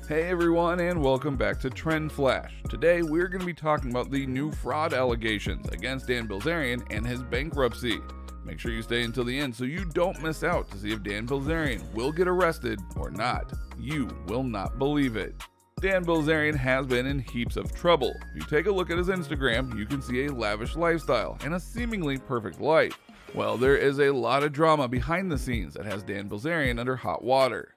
Hey everyone, and welcome back to Trend Flash. Today we're going to be talking about the new fraud allegations against Dan Bilzerian and his bankruptcy. Make sure you stay until the end so you don't miss out to see if Dan Bilzerian will get arrested or not. You will not believe it. Dan Bilzerian has been in heaps of trouble. If you take a look at his Instagram, you can see a lavish lifestyle and a seemingly perfect life. Well, there is a lot of drama behind the scenes that has Dan Bilzerian under hot water.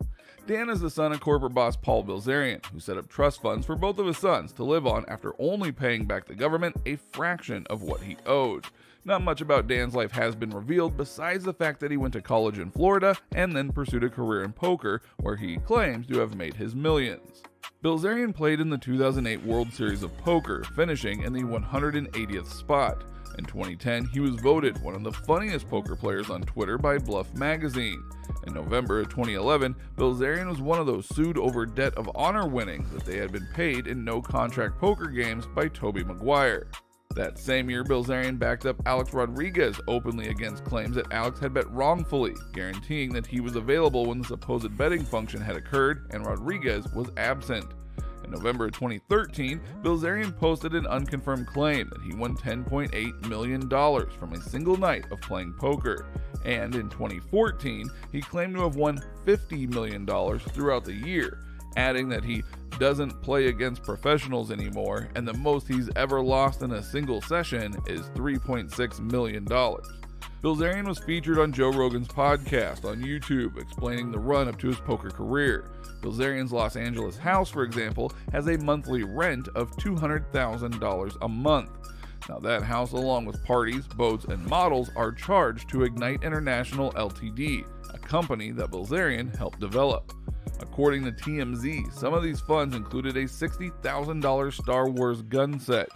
Dan is the son of corporate boss Paul Bilzerian, who set up trust funds for both of his sons to live on after only paying back the government a fraction of what he owed. Not much about Dan's life has been revealed besides the fact that he went to college in Florida and then pursued a career in poker, where he claims to have made his millions. Bilzerian played in the 2008 World Series of Poker, finishing in the 180th spot. In 2010, he was voted one of the funniest poker players on Twitter by Bluff magazine. In November of 2011, Bilzerian was one of those sued over debt of honor winnings that they had been paid in no-contract poker games by Toby Maguire. That same year, Bilzerian backed up Alex Rodriguez openly against claims that Alex had bet wrongfully, guaranteeing that he was available when the supposed betting function had occurred and Rodriguez was absent. In November of 2013, Bilzerian posted an unconfirmed claim that he won $10.8 million from a single night of playing poker. And in 2014, he claimed to have won $50 million throughout the year, adding that he doesn't play against professionals anymore and the most he's ever lost in a single session is $3.6 million. Bilzerian was featured on Joe Rogan's podcast on YouTube, explaining the run up to his poker career. Bilzerian's Los Angeles house, for example, has a monthly rent of $200,000 a month. Now that house, along with parties, boats, and models, are charged to Ignite International Ltd., a company that Bilzerian helped develop. According to TMZ, some of these funds included a $60,000 Star Wars gun set,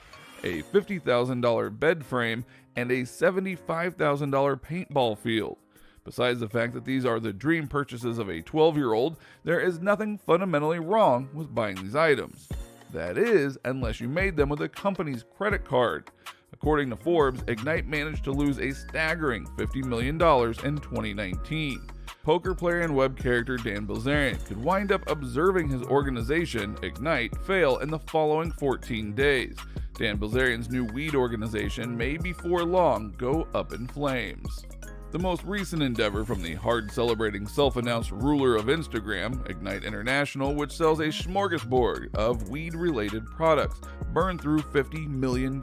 a $50,000 bed frame, and a $75,000 paintball field. Besides the fact that these are the dream purchases of a 12-year-old, there is nothing fundamentally wrong with buying these items. That is, unless you made them with a company's credit card. According to Forbes, Ignite managed to lose a staggering $50 million in 2019. Poker player and web character Dan Bilzerian could wind up observing his organization, Ignite, fail in the following 14 days. Dan Bilzerian's new weed organization may before long go up in flames. The most recent endeavor from the hard-celebrating self-announced ruler of Instagram, Ignite International, which sells a smorgasbord of weed-related products, burned through $50 million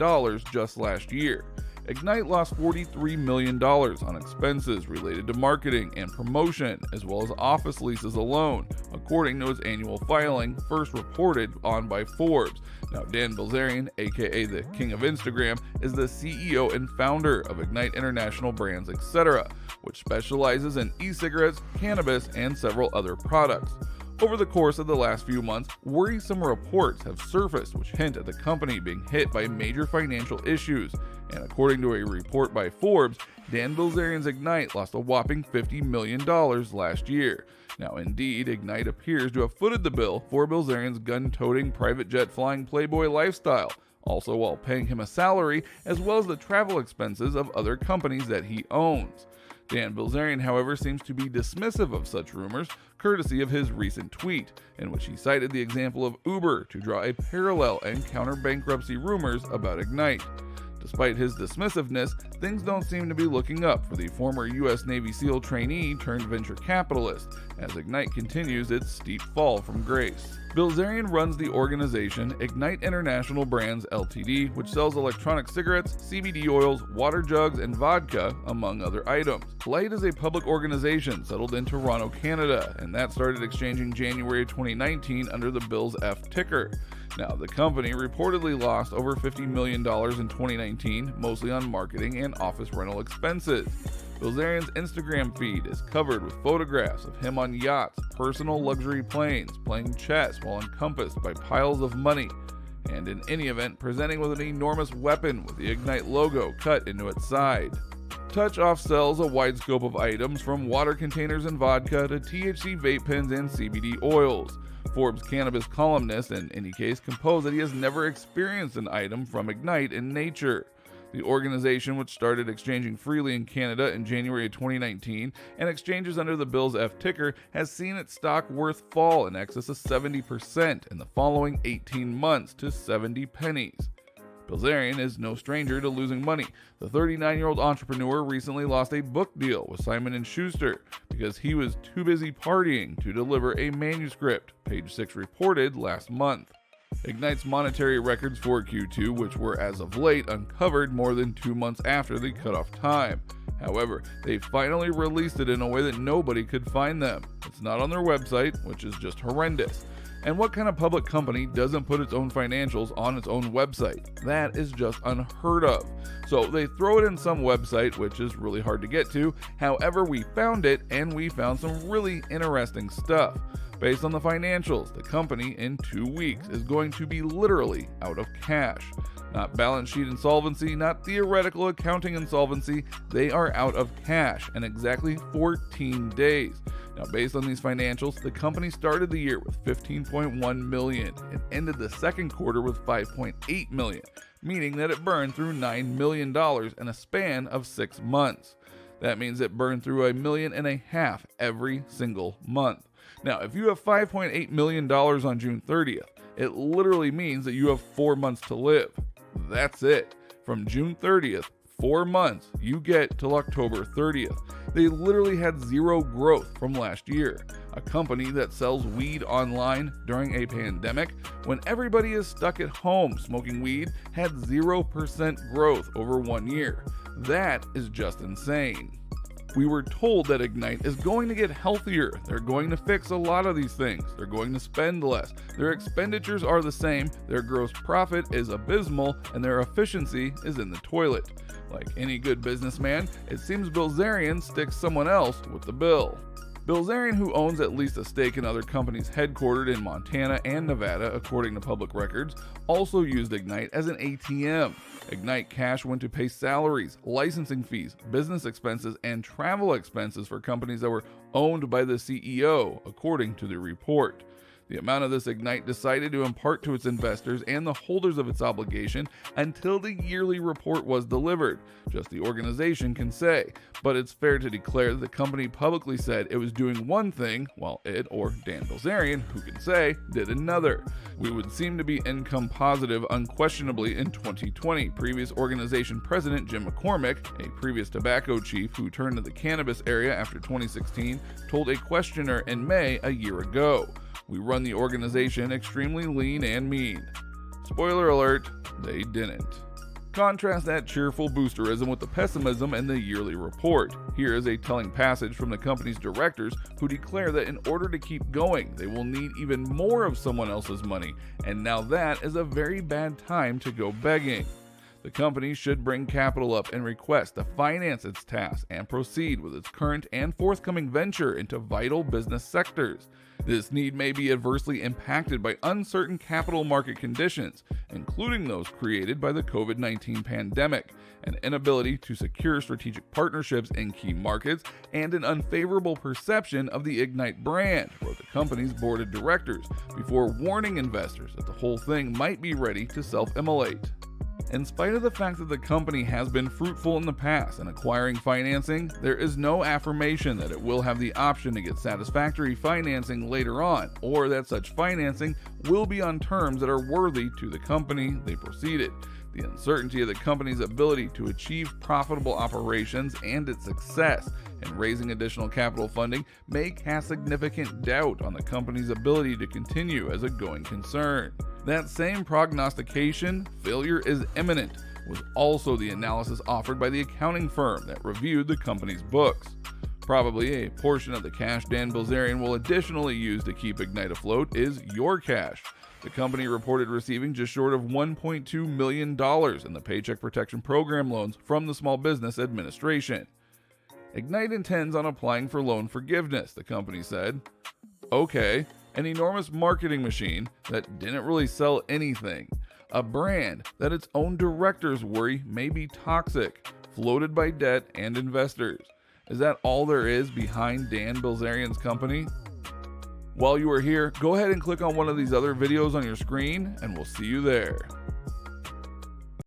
just last year. Ignite lost $43 million on expenses related to marketing and promotion, as well as office leases alone, according to its annual filing, first reported on by Forbes. Now, Dan Bilzerian, aka the King of Instagram, is the CEO and founder of Ignite International Brands, etc., which specializes in e-cigarettes, cannabis, and several other products. Over the course of the last few months, worrisome reports have surfaced which hint at the company being hit by major financial issues, and according to a report by Forbes, Dan Bilzerian's Ignite lost a whopping $50 million last year. Now, indeed, Ignite appears to have footed the bill for Bilzerian's gun-toting, private jet-flying playboy lifestyle, also while paying him a salary as well as the travel expenses of other companies that he owns. Dan Bilzerian, however, seems to be dismissive of such rumors, courtesy of his recent tweet, in which he cited the example of Uber to draw a parallel and counter bankruptcy rumors about Ignite. Despite his dismissiveness, things don't seem to be looking up for the former U.S. Navy SEAL trainee turned venture capitalist, as Ignite continues its steep fall from grace. Bilzerian runs the organization Ignite International Brands Ltd., which sells electronic cigarettes, CBD oils, water jugs, and vodka, among other items. Light is a public organization settled in Toronto, Canada, and that started exchanging January 2019 under the Bilz F ticker. Now, the company reportedly lost over $50 million in 2019, mostly on marketing and office rental expenses. Bilzerian's Instagram feed is covered with photographs of him on yachts, personal luxury planes, playing chess while encompassed by piles of money, and in any event presenting with an enormous weapon with the Ignite logo cut into its side. Touch Off sells a wide scope of items from water containers and vodka to THC vape pens and CBD oils. Forbes cannabis columnist, in any case, composed that he has never experienced an item from Ignite in nature. The organization, which started exchanging freely in Canada in January of 2019 and exchanges under the BILZ-F ticker, has seen its stock worth fall in excess of 70% in the following 18 months to 70 pennies. Bilzerian is no stranger to losing money. The 39-year-old entrepreneur recently lost a book deal with Simon & Schuster because he was too busy partying to deliver a manuscript, Page 6 reported last month. Ignite's monetary records for Q2, which were as of late uncovered more than 2 months after the cutoff time. However, they finally released it in a way that nobody could find them. It's not on their website, which is just horrendous. And what kind of public company doesn't put its own financials on its own website? That is just unheard of. So they throw it in some website, which is really hard to get to. However, we found it, and we found some really interesting stuff. Based on the financials, the company in 2 weeks is going to be literally out of cash. Not balance sheet insolvency, not theoretical accounting insolvency, they are out of cash in exactly 14 days. Now, based on these financials, the company started the year with $15.1 million and ended the second quarter with $5.8 million, meaning that it burned through $9 million in a span of 6 months. That means it burned through $1.5 million every single month. Now, if you have $5.8 million on June 30th, it literally means that you have 4 months to live. That's it. From June 30th, 4 months, you get till October 30th. They literally had zero growth from last year. A company that sells weed online during a pandemic, when everybody is stuck at home smoking weed, had 0% growth over 1 year. That is just insane. We were told that Ignite is going to get healthier. They're going to fix a lot of these things. They're going to spend less. Their expenditures are the same, their gross profit is abysmal, and their efficiency is in the toilet. Like any good businessman, it seems Bilzerian sticks someone else with the bill. Bilzerian, who owns at least a stake in other companies headquartered in Montana and Nevada, according to public records, also used Ignite as an ATM. Ignite cash went to pay salaries, licensing fees, business expenses, and travel expenses for companies that were owned by the CEO, according to the report. The amount of this Ignite decided to impart to its investors and the holders of its obligation until the yearly report was delivered. Just the organization can say, but it's fair to declare that the company publicly said it was doing one thing, while it, or Dan Bilzerian, who can say, did another. We would seem to be income positive unquestionably in 2020. Previous organization president Jim McCormick, a previous tobacco chief who turned to the cannabis area after 2016, told a questioner in May a year ago. We run the organization extremely lean and mean. Spoiler alert, they didn't. Contrast that cheerful boosterism with the pessimism in the yearly report. Here is a telling passage from the company's directors who declare that in order to keep going, they will need even more of someone else's money, and now that is a very bad time to go begging. The company should bring capital up and request to finance its tasks and proceed with its current and forthcoming venture into vital business sectors. This need may be adversely impacted by uncertain capital market conditions, including those created by the COVID-19 pandemic, an inability to secure strategic partnerships in key markets, and an unfavorable perception of the Ignite brand, wrote the company's board of directors, before warning investors that the whole thing might be ready to self-immolate. In spite of the fact that the company has been fruitful in the past in acquiring financing, there is no affirmation that it will have the option to get satisfactory financing later on, or that such financing will be on terms that are worthy to the company they proceeded. The uncertainty of the company's ability to achieve profitable operations and its success in raising additional capital funding may cast significant doubt on the company's ability to continue as a going concern. That same prognostication, failure is imminent, was also the analysis offered by the accounting firm that reviewed the company's books. Probably a portion of the cash Dan Bilzerian will additionally use to keep Ignite afloat is your cash. The company reported receiving just short of $1.2 million in the Paycheck Protection Program loans from the Small Business Administration. Ignite intends on applying for loan forgiveness, the company said. Okay, an enormous marketing machine that didn't really sell anything. A brand that its own directors worry may be toxic, floated by debt and investors. Is that all there is behind Dan Bilzerian's company? While you are here, go ahead and click on one of these other videos on your screen, and we'll see you there.